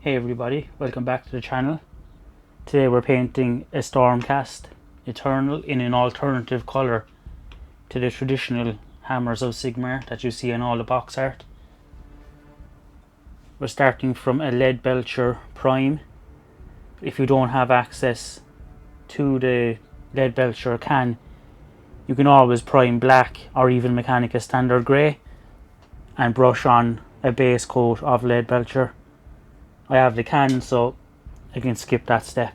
Hey everybody, welcome back to the channel. Today we're painting a Stormcast Eternal in an alternative colour to the traditional Hammers of Sigmar that you see in all the box art. We're starting from a Leadbelcher Prime. If you don't have access to the Leadbelcher can, you can always prime black or even Mechanica Standard Grey and brush on a base coat of Leadbelcher. I have the can, so I can skip that step.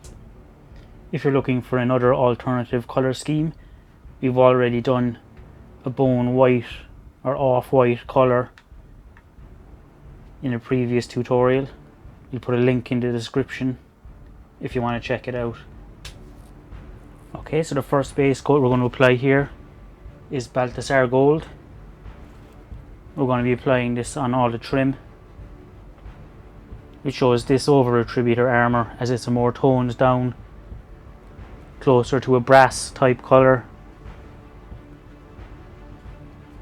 If you're looking for another alternative colour scheme, we've already done a bone white or off-white colour in a previous tutorial. We'll put a link in the description if you want to check it out. Okay, so the first base coat we're going to apply here is Balthasar Gold. We're going to be applying this on all the trim. It shows this over Attributor armour as it's a more toned down, closer to a brass type colour.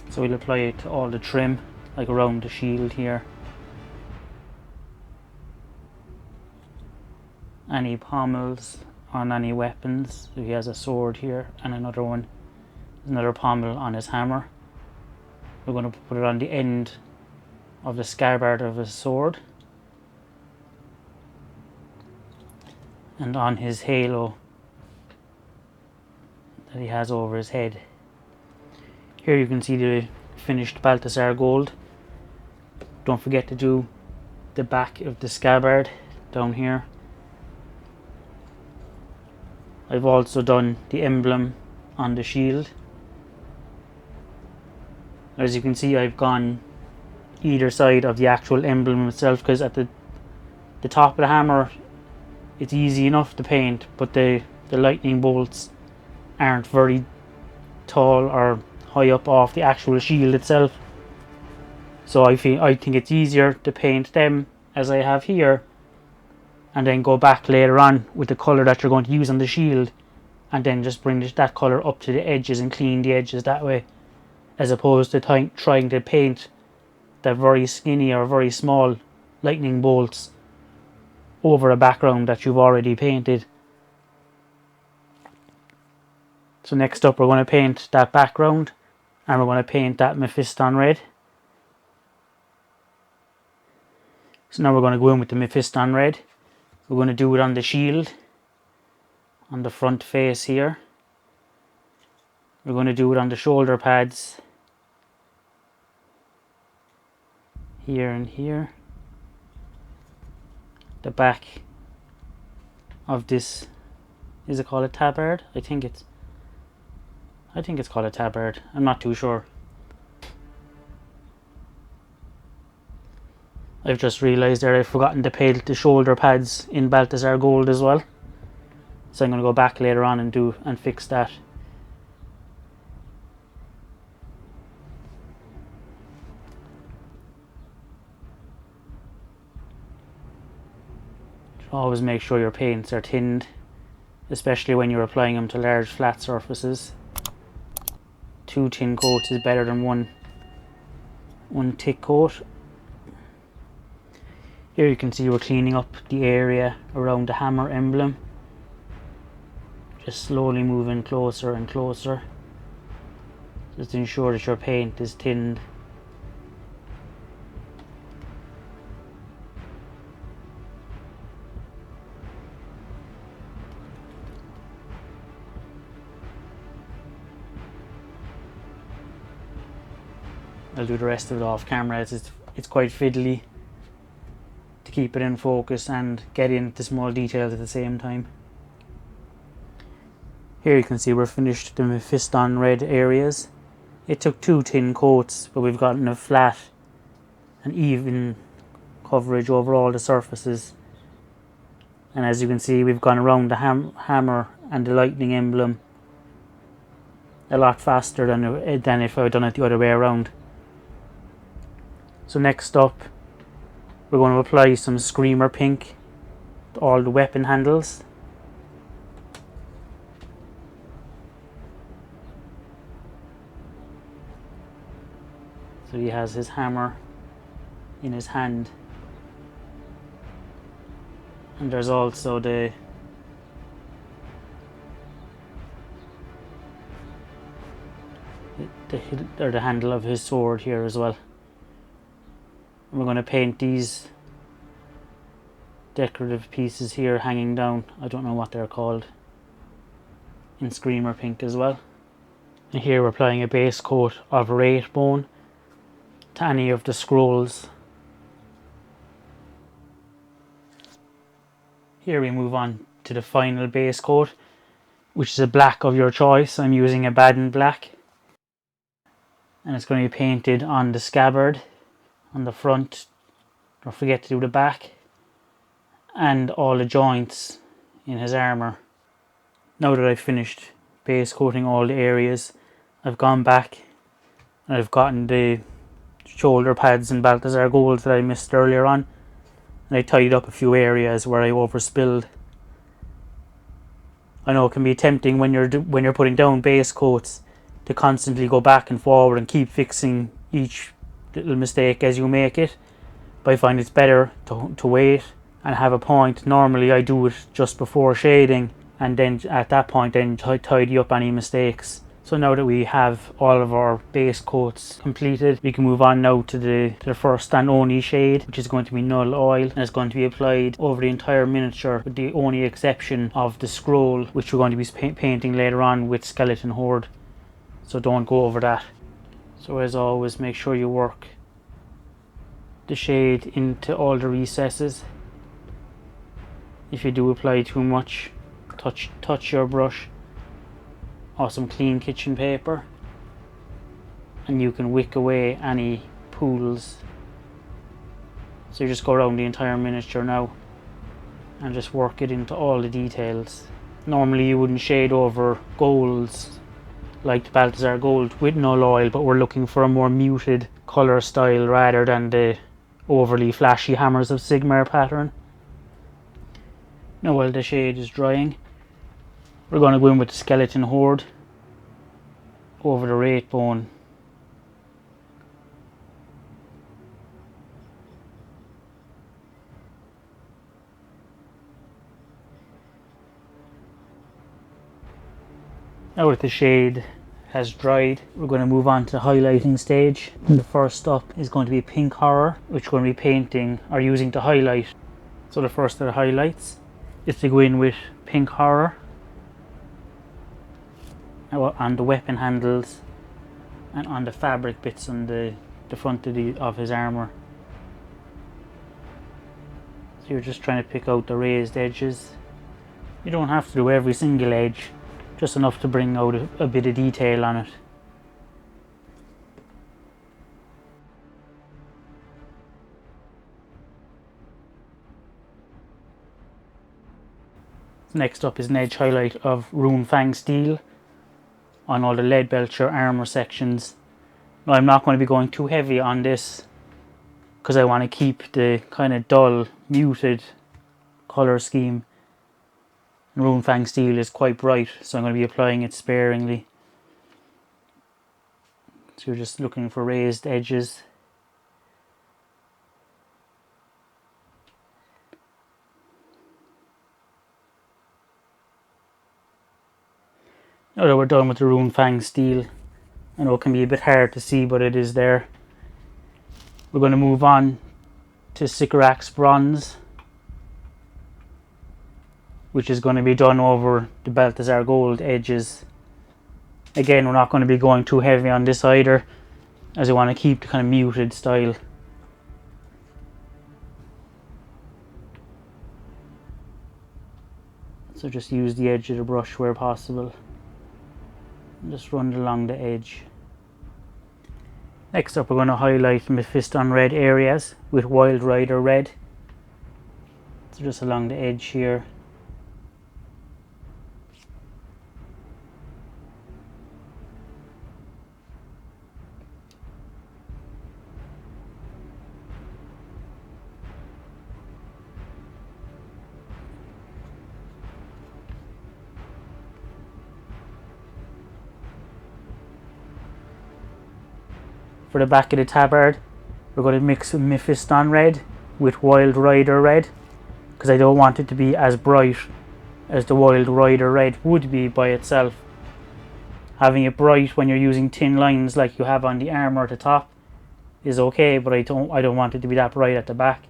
So we'll apply it to all the trim, like around the shield here. Any pommels on any weapons. So he has a sword here and another one. There's another pommel on his hammer. We're going to put it on the end of the scabbard of his sword. And on his halo that he has over his head. Here you can see the finished Balthasar Gold. Don't forget to do the back of the scabbard down here. I've also done the emblem on the shield. As you can see, I've gone either side of the actual emblem itself, because at the top of the hammer it's easy enough to paint, but the lightning bolts aren't very tall or high up off the actual shield itself. So I think it's easier to paint them as I have here, and then go back later on with the colour that you're going to use on the shield, and then just bring that colour up to the edges and clean the edges that way, as opposed to trying to paint the very skinny or very small lightning bolts over a background that you've already painted. So next up we're going to paint that background, and we're going to paint that Mephiston Red. So now we're going to go in with the Mephiston Red. We're going to do it on the shield, on the front face here. We're going to do it on the shoulder pads here and here. The back of this, is it called a tabard? I think it's called a tabard. I'm not too sure. I've just realised there I've forgotten to paint the shoulder pads in Balthasar Gold as well. So I'm going to go back later on and fix that. Always make sure your paints are tinned, especially when you're applying them to large flat surfaces. 2 thin coats is better than one thick coat. Here you can see we're cleaning up the area around the hammer emblem. Just slowly moving closer and closer, just to ensure that your paint is tinned. I'll do the rest of it off camera. It's quite fiddly to keep it in focus and get into small details at the same time. Here you can see we're finished the Mephiston Red areas. It took 2 thin coats, but we've gotten a flat and even coverage over all the surfaces. And as you can see, we've gone around the hammer and the lightning emblem a lot faster than if I had done it the other way around. So next up, we're going to apply some Screamer Pink to all the weapon handles. So he has his hammer in his hand. And there's also the handle of his sword here as well. We're going to paint these decorative pieces here hanging down. I don't know what they're called. In Screamer Pink as well. And here we're applying a base coat of Wraithbone to any of the scrolls. Here we move on to the final base coat, which is a black of your choice. I'm using Abaddon Black. And it's going to be painted on the scabbard, on the front, don't forget to do the back, and all the joints in his armour. Now that I've finished base coating all the areas, I've gone back and I've gotten the shoulder pads and Balthasar Gold that I missed earlier on, and I tidied up a few areas where I overspilled. I know it can be tempting when you're putting down base coats to constantly go back and forward and keep fixing each little mistake as you make it, but I find it's better to wait and have a point. Normally I do it just before shading, and then at that point then tidy up any mistakes. So now that we have all of our base coats completed, we can move on now to the first and only shade, which is going to be Nuln Oil, and it's going to be applied over the entire miniature, with the only exception of the scroll, which we're going to be painting later on with Skeleton Horde. So don't go over that. So as always, make sure you work the shade into all the recesses. If you do apply too much, touch your brush or some clean kitchen paper, and you can wick away any pools. So you just go around the entire miniature now and just work it into all the details. Normally you wouldn't shade over golds like the Balthasar Gold with Nuln Oil, but we're looking for a more muted colour style rather than the overly flashy Hammers of Sigmar pattern. Now while the shade is drying, we're going to go in with the Skeleton Horde over the Wraithbone. Now that the shade has dried, we're going to move on to the highlighting stage. And the first up is going to be Pink Horror, which we're going to be painting or using to highlight. So the first of the highlights is to go in with Pink Horror on the weapon handles and on the fabric bits on the front of his armour. So you're just trying to pick out the raised edges. You don't have to do every single edge, just enough to bring out a bit of detail on it. Next up is an edge highlight of Runefang Steel on all the Leadbelcher armour sections. Now I'm not going to be going too heavy on this because I want to keep the kind of dull, muted colour scheme. And Runefang Steel is quite bright, so I'm going to be applying it sparingly. So you're just looking for raised edges. Now that we're done with the Runefang Steel, I know it can be a bit hard to see, but it is there. We're going to move on to Sycorax Bronze, which is going to be done over the Balthasar Gold edges. Again, we're not going to be going too heavy on this either, as I want to keep the kind of muted style. So just use the edge of the brush where possible. And just run along the edge. Next up, we're going to highlight Mephiston Red areas with Wild Rider Red. So just along the edge here. For the back of the tabard, we're going to mix Mephiston Red with Wild Rider Red because I don't want it to be as bright as the Wild Rider Red would be by itself. Having it bright when you're using thin lines like you have on the armor at the top is okay, but I don't want it to be that bright at the back.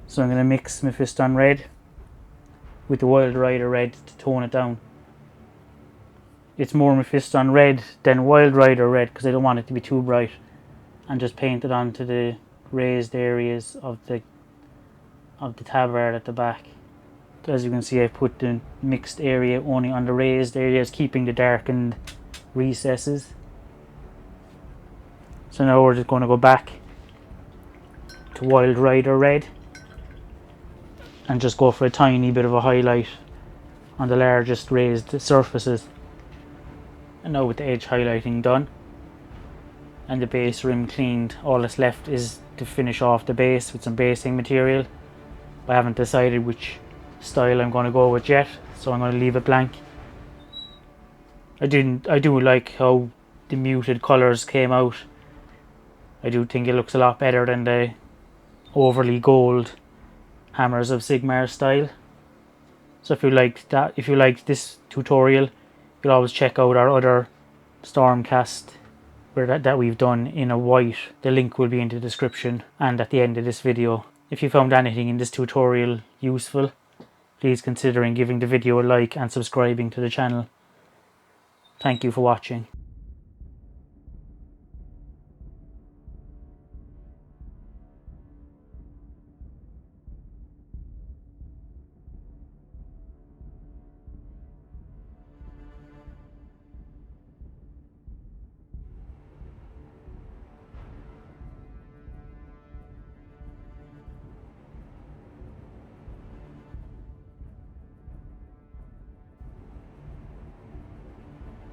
So I'm going to mix Mephiston Red with the Wild Rider Red to tone it down. It's more Mephiston Red than Wild Rider Red because I don't want it to be too bright, and just paint it onto the raised areas of the tabard at the back. As you can see, I put the mixed area only on the raised areas, keeping the darkened recesses. So now we're just going to go back to Wild Rider Red and just go for a tiny bit of a highlight on the largest raised surfaces. And now with the edge highlighting done and the base rim cleaned, all that's left is to finish off the base with some basing material. I haven't decided which style I'm going to go with yet, so I'm going to leave it blank. I do like how the muted colours came out. I do think it looks a lot better than the overly gold Hammers of Sigmar style. So if you liked this tutorial, you'll always check out our other Stormcast that we've done in a white. The link will be in the description and at the end of this video. If you found anything in this tutorial useful, please consider giving the video a like and subscribing to the channel. Thank you for watching.